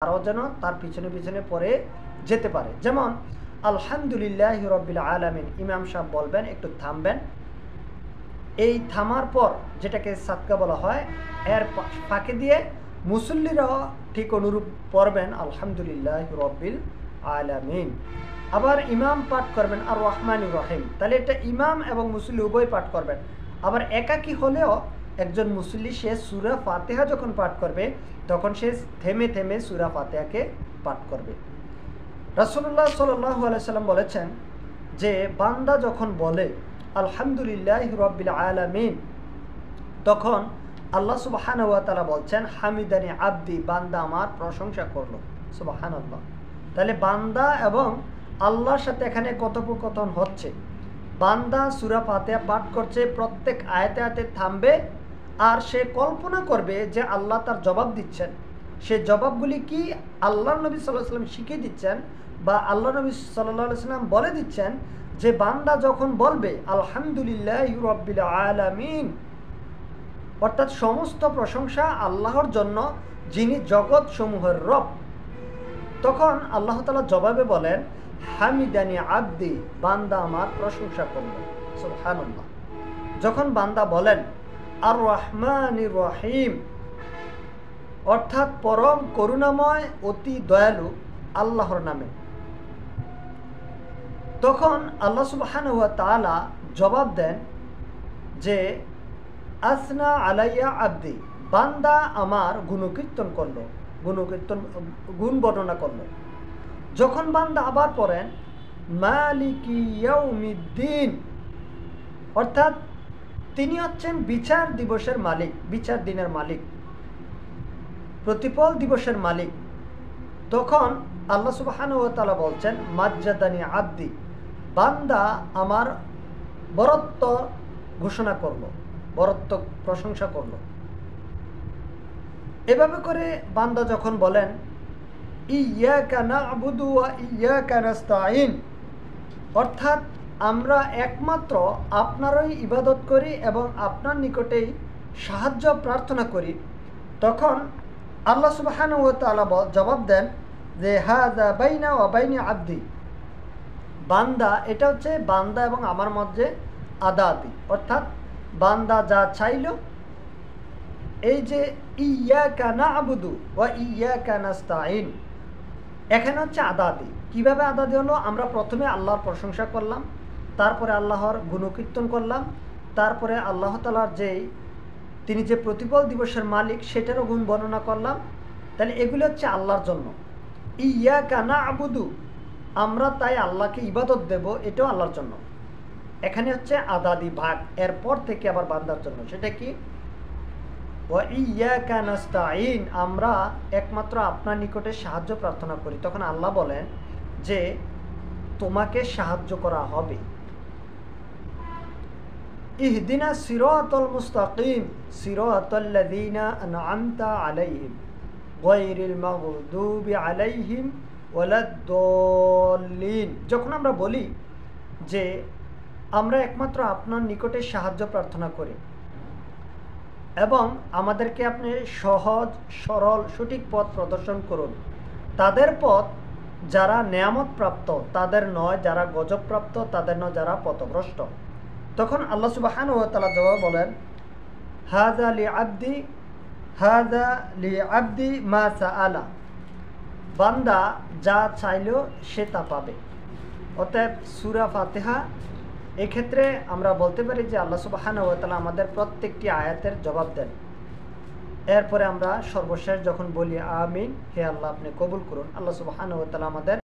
তারাও যেন তার পিছনে পিছনে পড়ে যেতে পারে। যেমন আলহামদুলিল্লাহি রাব্বিল আলামিন ইমাম সাহেব বলবেন, একটু থামবেন, এই থামার পর যেটাকে সাদকা বলা হয়, এর ফাঁকে দিয়ে মুসল্লিরাও ঠিক অনুরূপ পড়বেন আলহামদুলিল্লাহি রাব্বিল আলামিন। আবার ইমাম পাঠ করবেন আর রহমানির রহিম, তাহলে এটা ইমাম এবং মুসল্লি উভয় পাঠ করবেন। আবার একাকী হলেও একজন মুসল্লি সে সূরা ফাতিহা যখন পাঠ করবে তখন সে থেমে থেমে সূরা ফাতিহাকে পাঠ করবে। রাসূলুল্লাহ সাল্লাল্লাহু আলাইহি সাল্লাম বলেছেন যে বান্দা যখন বলে আলহামদুলিল্লাহি রাব্বিল আলামিন, তখন আল্লাহ সুবহানাহু ওয়া তাআলা বলছেন হামিদানি আব্দি, বান্দা আমার প্রশংসা করলো। সুবহানাল্লাহ। তাহলে বান্দা এবং আল্লাহর সাথে এখানে কথোপকথন হচ্ছে। বান্দা সূরা ফাতিহা পাঠ করছে, প্রত্যেক আয়াতে আয়াতে থামবে আর সে কল্পনা করবে যে আল্লাহ তার জবাব দিচ্ছেন। সে জবাবগুলি কি আল্লাহর নবী সাল্লাল্লাহু আলাইহি ওয়াসাল্লাম শিখিয়ে দিচ্ছেন বা আল্লাহ নবী সাল্লাল্লাহু আলাইহি ওয়াসাল্লাম বলে দিচ্ছেন যে বান্দা যখন বলবে আলহামদুলিল্লাহি রাব্বিল আলামিন, অর্থাৎ সমস্ত প্রশংসা আল্লাহর জন্য যিনি জগৎ সমূহের রব, তখন আল্লাহ তাআলা জবাবে বলেন হামিদানি আব্দি, বান্দা আমার প্রশংসা করল। সুবহানাল্লাহ। যখন বান্দা বলেন আর রহমানির রহিম, অর্থাৎ পরম করুণাময় অতি দয়ালু আল্লাহর নামে, তখন আল্লাহ সুবহানাহু ওয়া তাআলা জবাব দেন যে আসনা আলাইয়া আব্দি, বান্দা আমার গুণকীর্তন করলো, গুণ বর্ণনা করলো। যখন বান্দা আবার পড়েন মালিকি ইয়াউমিদ্দিন, অর্থাৎ তিনি হচ্ছেন বিচার দিবসের মালিক, বিচার দিনের মালিক, প্রতিফল দিবসের মালিক, তখন আল্লাহ সুবহানাহু ওয়া তাআলা বলছেন মাজ্জাদানি আব্দি, বান্দা আমার বরত্ব ঘোষণা করলো, বরত্ব প্রশংসা করলো। এভাবে করে বান্দা যখন বলেন ইয়্যাকা না'বুদু ওয়া ইয়্যাকা নাস্তাঈন, অর্থাৎ আমরা একমাত্র আপনারই ইবাদত করি এবং আপনার নিকটেই সাহায্য প্রার্থনা করি, তখন আল্লাহ সুবহানাহু ওয়া তাআলা জবাব দেন যে হাযা বাইনা ওয়া বাইনি আব্দি, বান্দা এটা হচ্ছে বান্দা এবং আমার মধ্যে আদাদি, অর্থাৎ বান্দা যা চাইল, এই যে ইয়্যাকা না'বুদু ওয়া ইয়্যাকা নাস্তাঈন, এখানে হচ্ছে আদাদি। কিভাবে আদাদি হলো? আমরা প্রথমে আল্লাহর প্রশংসা করলাম, তারপরে আল্লাহর গুণকীর্তন করলাম, তারপরে আল্লাহ তাআলার তিনি যে প্রতিফল দিবসের মালিক সেটারও গুণ বর্ণনা করলাম। তাহলে এগুলো হচ্ছে আল্লাহর জন্য। ইয়্যাকা না'বুদু, আমরা তাই আল্লাহকে ইবাদত দেব, এটাও আল্লাহর জন্য। এখানে হচ্ছে আদাদি ভাগ, এরপর থেকে আবার বান্দার জন্য। সেটা কি? ওয়া ইয়্যাকা নাস্তাঈন, আমরা একমাত্র আপনার নিকটে সাহায্য প্রার্থনা করি। তখন আল্লাহ বলেন যে তোমাকে সাহায্য করা হবে। ইহদিনা সিরাতাল মুস্তাকিম সিরাতাল্লাযীনা আন'আমতা আলাইহিম গায়রিল মাগদুবি আলাইহিম ওয়ালাদ-দাল্লিন। যখন আমরা বলি যে আমরা একমাত্র আপনার নিকটে সাহায্য প্রার্থনা করি এবং আমাদেরকে আপনি সহজ সরল সঠিক পথ প্রদর্শন করুন, তাদের পথ যারা নেয়ামত প্রাপ্ত তাদের নয়, যারা গজব প্রাপ্ত তাদের নয়, যারা পথভ্রষ্ট। তখন আল্লাহ সুবহানাহু ওয়া তাআলা জবাব বলেন হাযা লিআবদি মা সাআলা, বান্দা যা চাইল সে তা পাবে। অতএব সূরা ফাতিহা এক্ষেত্রে আমরা বলতে পারি যে আল্লাহ সুবহানাহু ওয়া তাআলা আমাদের প্রত্যেকটি আয়াতের জবাব দেন। এরপরে আমরা সর্বশেষ যখন বলি আমিন, হে আল্লাহ আপনি কবুল করুন, আল্লাহ সুবহানাহু ওয়া তাআলা আমাদের